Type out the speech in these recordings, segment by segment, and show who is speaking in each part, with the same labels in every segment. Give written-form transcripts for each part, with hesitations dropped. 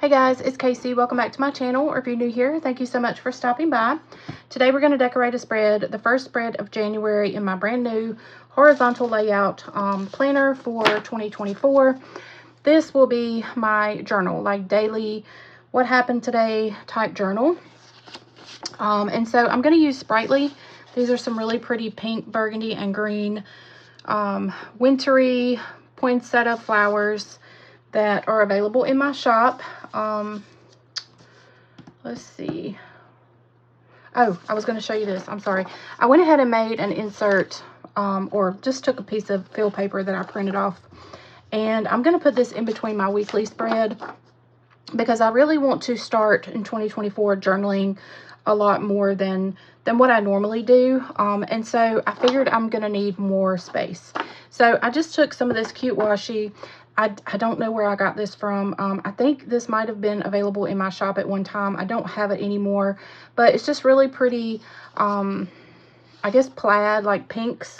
Speaker 1: Hey guys, it's Casey. Welcome back to my channel, or if you're new here, thank you so much for stopping by. Today we're going to decorate a spread, the first spread of January in my brand new horizontal layout planner for 2024. This will be my journal, like daily what happened today type journal. And so I'm going to use Sprightly. These are some really pretty pink, burgundy, and green wintry poinsettia flowers that are available in my shop. Let's see. Oh, I was going to show you this. I'm sorry. I went ahead and made an insert, or just took a piece of fill paper that I printed off, and I'm going to put this in between my weekly spread because I really want to start in 2024 journaling a lot more than what I normally do. And so I figured I'm going to need more space. So I just took some of this cute washi. I don't know where I got this from. I think this might have been available in my shop at one time. I don't have it anymore, but it's just really pretty, I guess plaid, like pinks,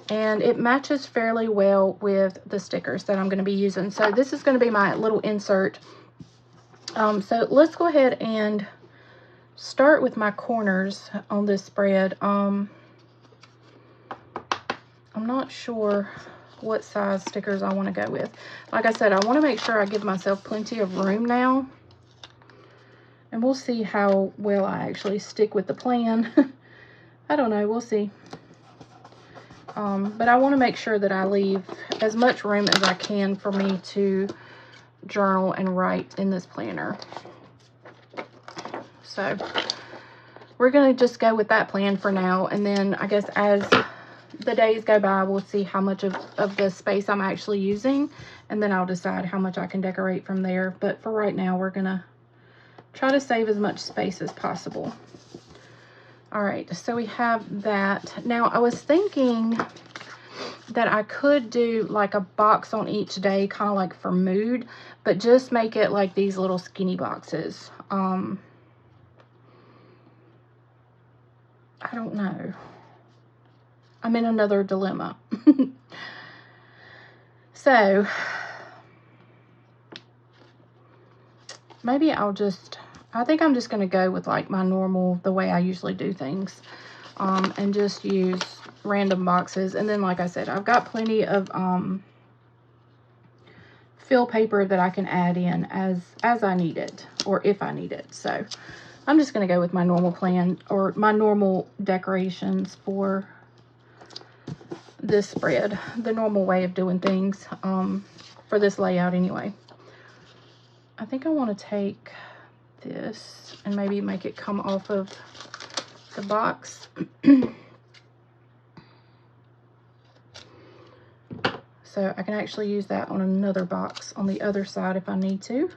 Speaker 1: and it matches fairly well with the stickers that I'm going to be using. So this is going to be my little insert. So let's go ahead and start with my corners on this spread. I'm not sure what size stickers I want to go with. Like I said, I want to make sure I give myself plenty of room now, and we'll see how well I actually stick with the plan. I don't know, we'll see. But I want to make sure that I leave as much room as I can for me to journal and write in this planner. So we're going to just go with that plan for now, and then I guess as the days go by, we'll see how much of the space I'm actually using, and then I'll decide how much I can decorate from there. But for right now, we're gonna try to save as much space as possible. All right, so we have that. Now I was thinking that I could do like a box on each day, kind of like for mood, but just make it like these little skinny boxes. I don't know. I'm in another dilemma. So maybe I think I'm just going to go with like my normal, the way I usually do things, and just use random boxes. And then, like I said, I've got plenty of fill paper that I can add in as I need it, or if I need it. So I'm just going to go with my normal plan, or my normal decorations for this spread, the normal way of doing things for this layout anyway. I think I want to take this and maybe make it come off of the box. So I can actually use that on another box on the other side if I need to.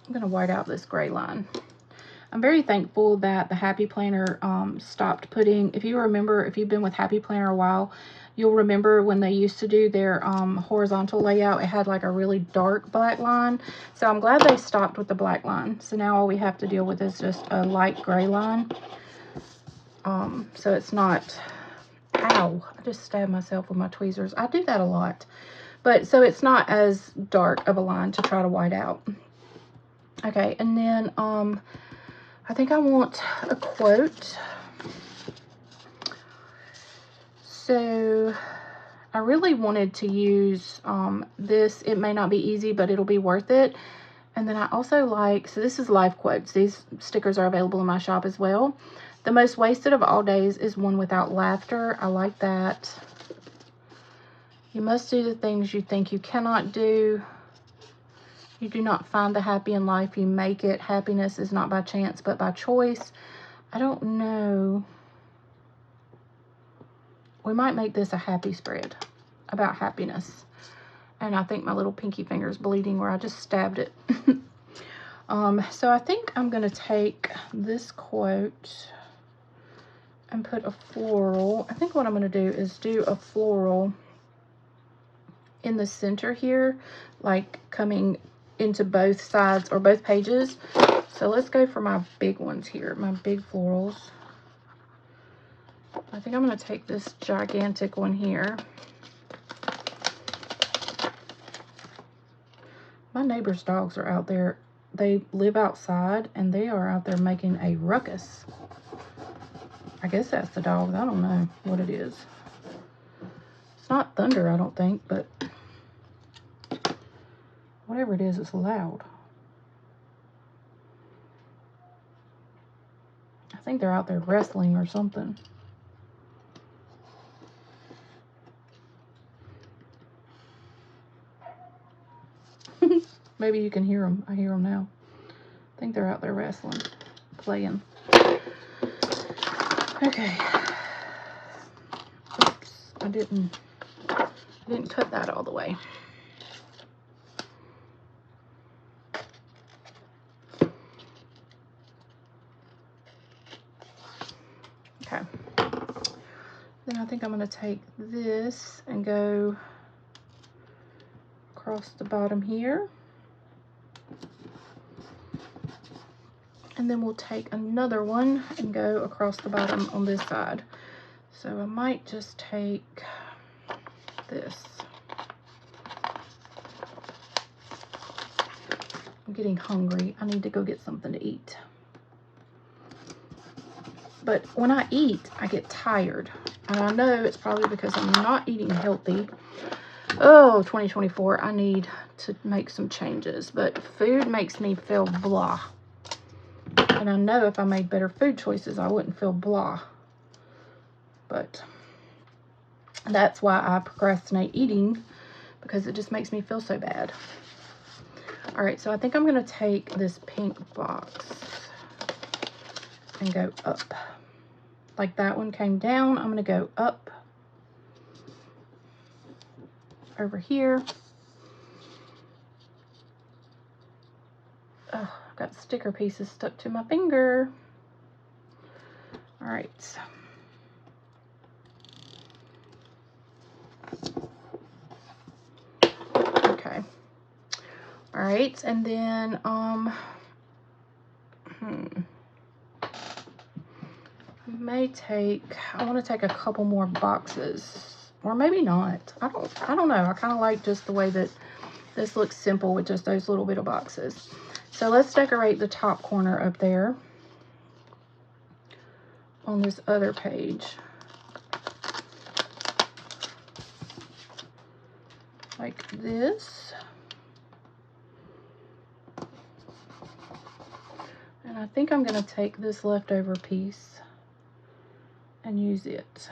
Speaker 1: I'm going to white out this gray line. I'm very thankful that the Happy Planner stopped putting, if you remember, if you've been with Happy Planner a while, you'll remember when they used to do their horizontal layout, it had like a really dark black line. So I'm glad they stopped with the black line. So now all we have to deal with is just a light gray line. So it's not, ow, I just stabbed myself with my tweezers. I do that a lot. But so it's not as dark of a line to try to white out. Okay, and then I think I want a quote. So I really wanted to use this. It may not be easy, but it'll be worth it. And then I also like, so this is life quotes. These stickers are available in my shop as well. The most wasted of all days is one without laughter. I like that. You must do the things you think you cannot do. You do not find the happy in life, you make it. Happiness is not by chance, but by choice. I don't know. We might make this a happy spread about happiness. And I think my little pinky finger is bleeding where I just stabbed it. So I think I'm going to take this quote and put a floral. I think what I'm going to do is do a floral in the center here, like coming into both sides or both pages. So let's go for my big ones here, my big florals. I think I'm going to take this gigantic one here My neighbor's dogs are out there. They live outside and they are out there making a ruckus. I guess that's the dog. I don't know what it is. It's not thunder, I don't think, but whatever it is, it's loud. I think they're out there wrestling or something. Maybe you can hear them. I hear them now. I think they're out there wrestling, playing. Okay. Oops, I didn't cut that all the way. Okay. Then I think I'm going to take this and go across the bottom here. And then we'll take another one and go across the bottom on this side. So I might just take this. I'm getting hungry. I need to go get something to eat. But when I eat, I get tired. And I know it's probably because I'm not eating healthy. Oh, 2024, I need to make some changes. But food makes me feel blah. And I know if I made better food choices, I wouldn't feel blah. But that's why I procrastinate eating, because it just makes me feel so bad. All right, so I think I'm going to take this pink box and go up. Like that one came down, I'm going to go up over here. Oh, got sticker pieces stuck to my finger. All right. Okay. All right, and then I want to take a couple more boxes, or maybe not. I don't know. I kind of like just the way that this looks simple with just those little bit of boxes. So let's decorate the top corner up there on this other page. Like this. And I think I'm going to take this leftover piece and use it.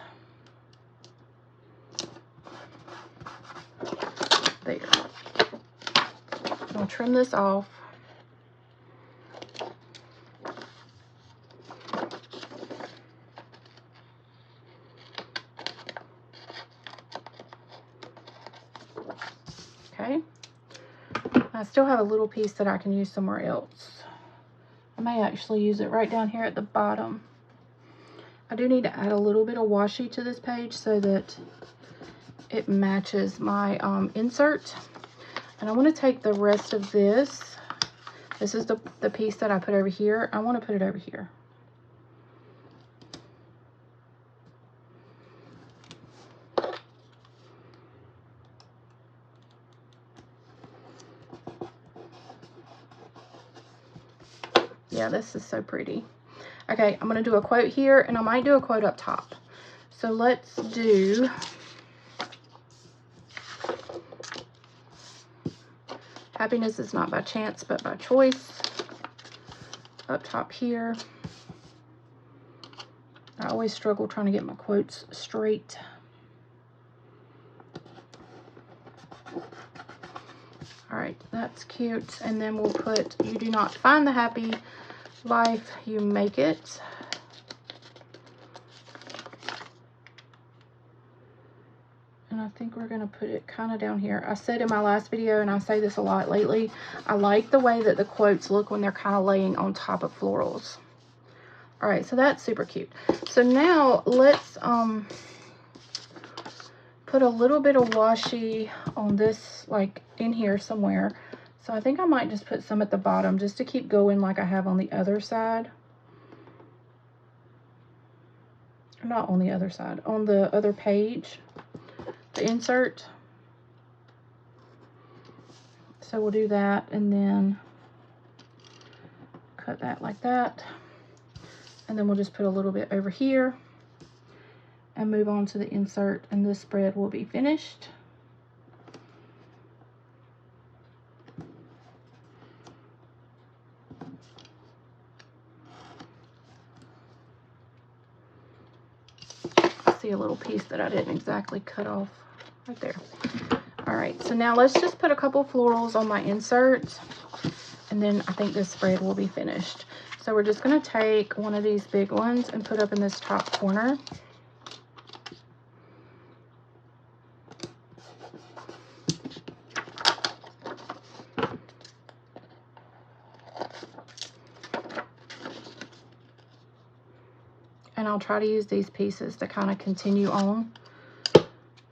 Speaker 1: There. I'm going to trim this off. Okay. I still have a little piece that I can use somewhere else. I may actually use it right down here at the bottom. I do need to add a little bit of washi to this page so that it matches my insert. And I want to take the rest of this. This is the piece that I put over here. I want to put it over here. Yeah, this is so pretty. Okay, I'm going to do a quote here, and I might do a quote up top. So let's do happiness is not by chance, but by choice. Up top here. I always struggle trying to get my quotes straight. All right, that's cute. And then we'll put, you do not find the happy life, you make it. And I think we're going to put it kind of down here. I said in my last video, and I say this a lot lately, I like the way that the quotes look when they're kind of laying on top of florals. All right, so that's super cute. So now let's put a little bit of washi on this, like in here somewhere. So I think I might just put some at the bottom just to keep going like I have on the other side. Not on the other side, on the other page, the insert. So So we'll do that and then cut that like that. And then we'll just put a little bit over here and move on to the insert, and this spread will be finished. I see a little piece that I didn't exactly cut off right there. All right, so now let's just put a couple florals on my insert, and then I think this spread will be finished. So we're just gonna take one of these big ones and put up in this top corner. And I'll try to use these pieces to kind of continue on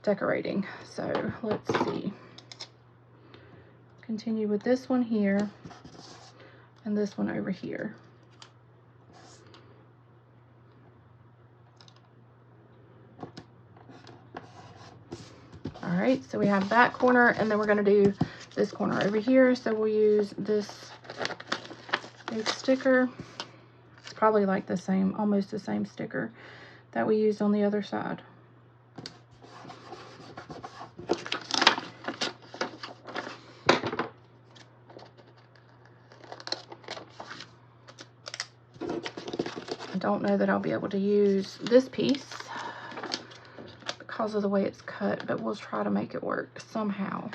Speaker 1: decorating. So let's see. Continue with this one here and this one over here. All right, so we have that corner, and then we're going to do this corner over here. So we'll use this big sticker. It's probably like the same, almost the same sticker that we used on the other side. I don't know that I'll be able to use this piece because of the way it's cut, but we'll try to make it work somehow.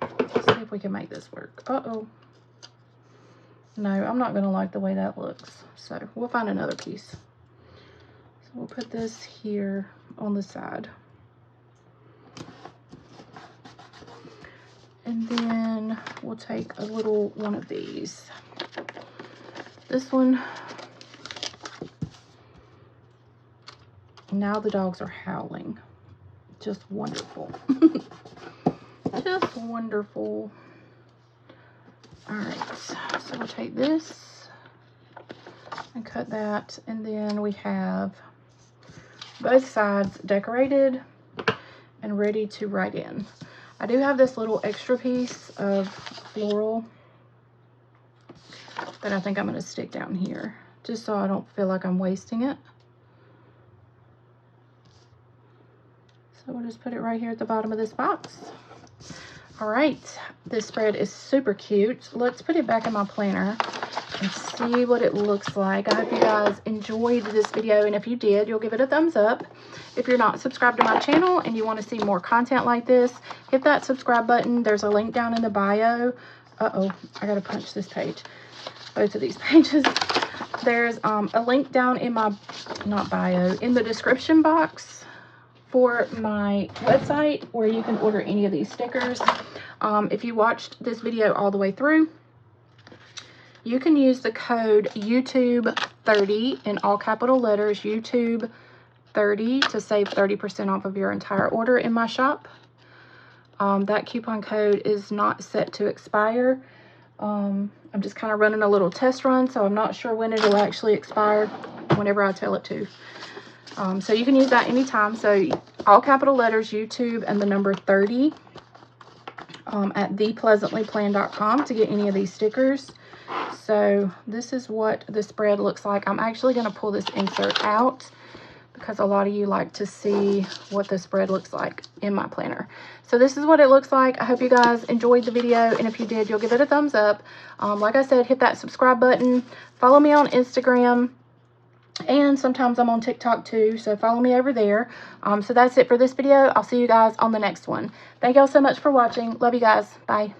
Speaker 1: Let's see if we can make this work. Uh-oh. No, I'm not gonna like the way that looks, so we'll find another piece. So we'll put this here on the side. And then we'll take a little one of these. This one. Now the dogs are howling. Just wonderful. Just wonderful. All right, so we'll take this and cut that. And then we have both sides decorated and ready to write in. I do have this little extra piece of floral that I think I'm going to stick down here, just so I don't feel like I'm wasting it. So we'll just put it right here at the bottom of this box. All right, this spread is super cute. Let's put it back in my planner and see what it looks like. I hope you guys enjoyed this video, and if you did, you'll give it a thumbs up. If you're not subscribed to my channel and you want to see more content like this, hit that subscribe button. There's a link down in the bio. Uh-oh, I gotta punch this page. Both of these pages. There's a link down in my, not bio, in the description box for my website where you can order any of these stickers. If you watched this video all the way through, you can use the code YouTube30 in all capital letters, YouTube30, to save 30% off of your entire order in my shop. That coupon code is not set to expire. I'm just kind of running a little test run, so I'm not sure when it'll actually expire, whenever I tell it to. So you can use that anytime. So all capital letters, YouTube, and the number 30 at thepleasantlyplanned.com to get any of these stickers. So this is what the spread looks like. I'm actually going to pull this insert out because a lot of you like to see what the spread looks like in my planner. So this is what it looks like. I hope you guys enjoyed the video, and if you did, you'll give it a thumbs up. Like I said, hit that subscribe button. Follow me on Instagram, and sometimes I'm on TikTok too, so follow me over there. So that's it for this video. I'll see you guys on the next one. Thank y'all so much for watching. Love you guys. Bye.